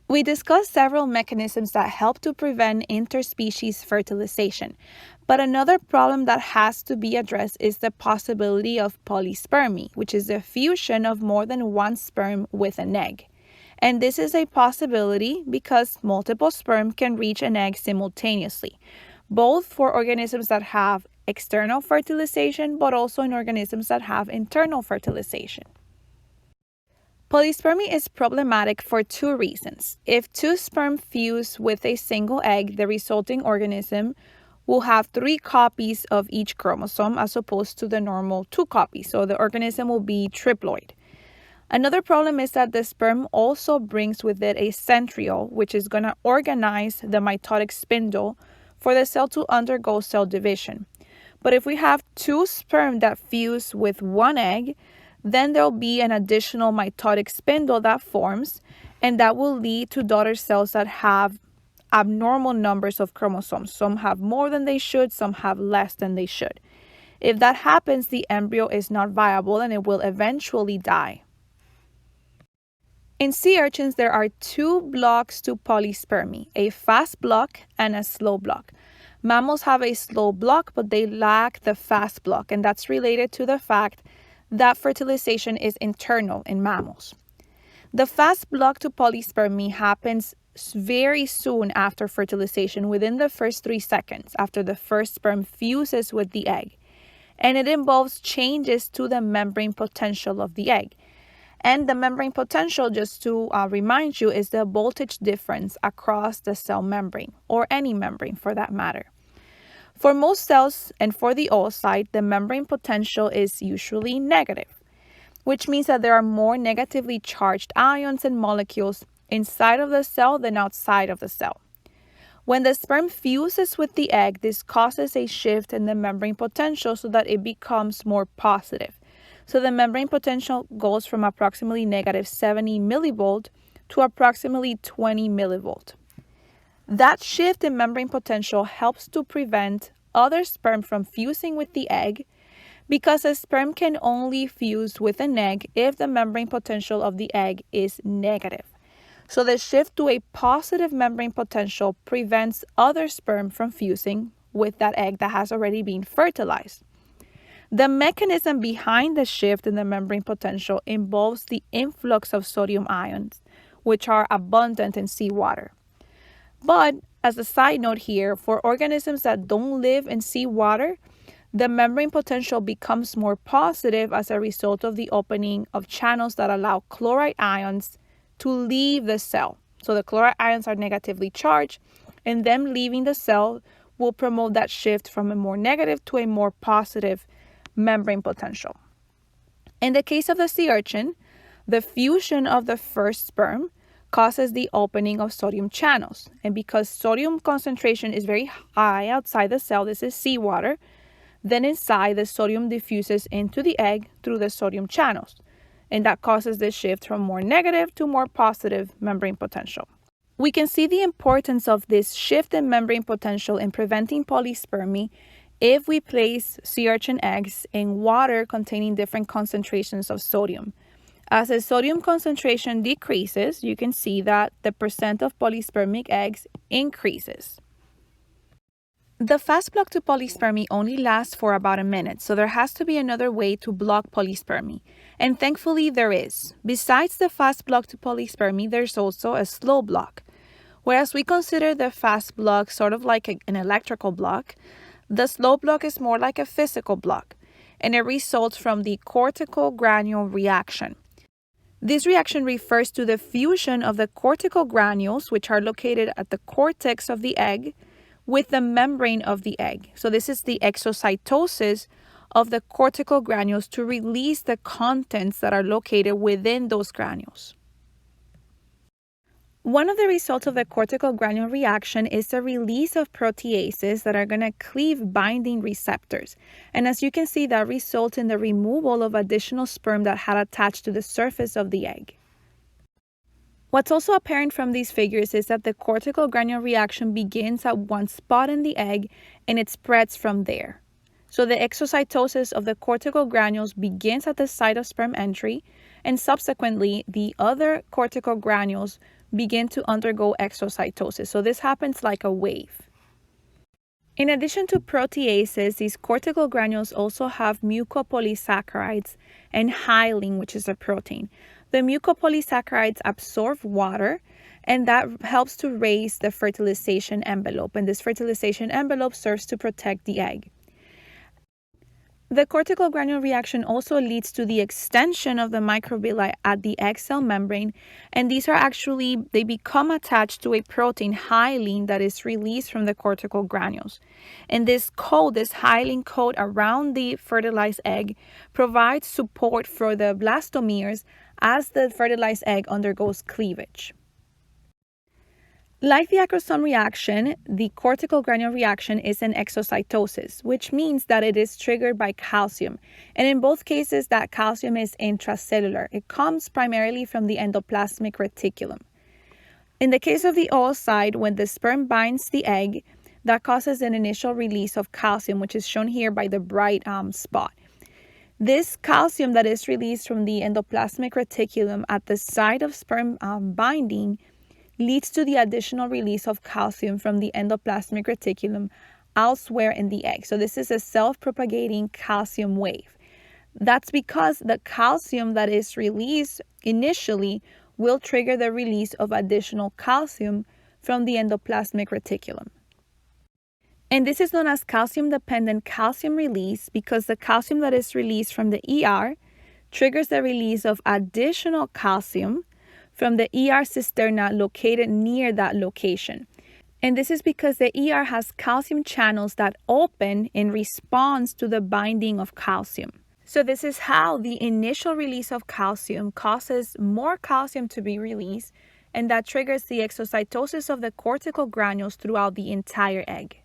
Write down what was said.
We discussed several mechanisms that help to prevent interspecies fertilization, but another problem that has to be addressed is the possibility of polyspermy, which is the fusion of more than one sperm with an egg. And this is a possibility because multiple sperm can reach an egg simultaneously, both for organisms that have external fertilization, but also in organisms that have internal fertilization. Polyspermy is problematic for two reasons. If two sperm fuse with a single egg, the resulting organism will have 3 copies of each chromosome as opposed to the normal 2 copies, so the organism will be triploid. Another problem is that the sperm also brings with it a centriole, which is going to organize the mitotic spindle for the cell to undergo cell division. But if we have 2 sperm that fuse with one egg, then there'll be an additional mitotic spindle that forms, and that will lead to daughter cells that have abnormal numbers of chromosomes. Some have more than they should, some have less than they should. If that happens, the embryo is not viable and it will eventually die. In sea urchins, there are 2 blocks to polyspermy, a fast block and a slow block. Mammals have a slow block, but they lack the fast block, and that's related to the fact that fertilization is internal in mammals. The fast block to polyspermy happens very soon after fertilization, within the first 3 seconds after the first sperm fuses with the egg. And it involves changes to the membrane potential of the egg. And the membrane potential, just to remind you, is the voltage difference across the cell membrane, or any membrane for that matter. For most cells and for the oocyte, the membrane potential is usually negative, which means that there are more negatively charged ions and molecules inside of the cell than outside of the cell. When the sperm fuses with the egg, this causes a shift in the membrane potential so that it becomes more positive. So the membrane potential goes from approximately negative 70 millivolt to approximately 20 millivolt. That shift in membrane potential helps to prevent other sperm from fusing with the egg, because a sperm can only fuse with an egg if the membrane potential of the egg is negative. So the shift to a positive membrane potential prevents other sperm from fusing with that egg that has already been fertilized. The mechanism behind the shift in the membrane potential involves the influx of sodium ions, which are abundant in seawater. But as a side note here, for organisms that don't live in seawater, the membrane potential becomes more positive as a result of the opening of channels that allow chloride ions to leave the cell. So the chloride ions are negatively charged, and them leaving the cell will promote that shift from a more negative to a more positive membrane potential. In the case of the sea urchin, the fusion of the first sperm causes the opening of sodium channels. And because sodium concentration is very high outside the cell, this is seawater, then inside the sodium diffuses into the egg through the sodium channels. And that causes the shift from more negative to more positive membrane potential. We can see the importance of this shift in membrane potential in preventing polyspermy if we place sea urchin eggs in water containing different concentrations of sodium. As the sodium concentration decreases, you can see that the percent of polyspermic eggs increases. The fast block to polyspermy only lasts for about a minute, so there has to be another way to block polyspermy. And thankfully there is. Besides the fast block to polyspermy, there's also a slow block. Whereas we consider the fast block sort of like an electrical block, the slow block is more like a physical block, and it results from the cortical granule reaction. This reaction refers to the fusion of the cortical granules, which are located at the cortex of the egg, with the membrane of the egg. So this is the exocytosis of the cortical granules to release the contents that are located within those granules. One of the results of the cortical granule reaction is the release of proteases that are going to cleave binding receptors. And as you can see, that results in the removal of additional sperm that had attached to the surface of the egg. What's also apparent from these figures is that the cortical granule reaction begins at one spot in the egg and it spreads from there. So the exocytosis of the cortical granules begins at the site of sperm entry, and subsequently the other cortical granules begin to undergo exocytosis. So this happens like a wave. In addition to proteases, these cortical granules also have mucopolysaccharides and hyaline, which is a protein. The mucopolysaccharides absorb water, and that helps to raise the fertilization envelope, and this fertilization envelope serves to protect the egg. The cortical granule reaction also leads to the extension of the microvilli at the egg cell membrane, and they become attached to a protein, hyaline, that is released from the cortical granules. And this hyaline coat around the fertilized egg, provides support for the blastomeres as the fertilized egg undergoes cleavage. Like the acrosome reaction, the cortical granule reaction is an exocytosis, which means that it is triggered by calcium. And in both cases, that calcium is intracellular. It comes primarily from the endoplasmic reticulum. In the case of the oocyte, when the sperm binds the egg, that causes an initial release of calcium, which is shown here by the bright spot. This calcium that is released from the endoplasmic reticulum at the site of sperm binding leads to the additional release of calcium from the endoplasmic reticulum elsewhere in the egg. So this is a self-propagating calcium wave. That's because the calcium that is released initially will trigger the release of additional calcium from the endoplasmic reticulum. And this is known as calcium-dependent calcium release because the calcium that is released from the ER triggers the release of additional calcium from the ER cisterna located near that location. And this is because the ER has calcium channels that open in response to the binding of calcium. So this is how the initial release of calcium causes more calcium to be released, and that triggers the exocytosis of the cortical granules throughout the entire egg.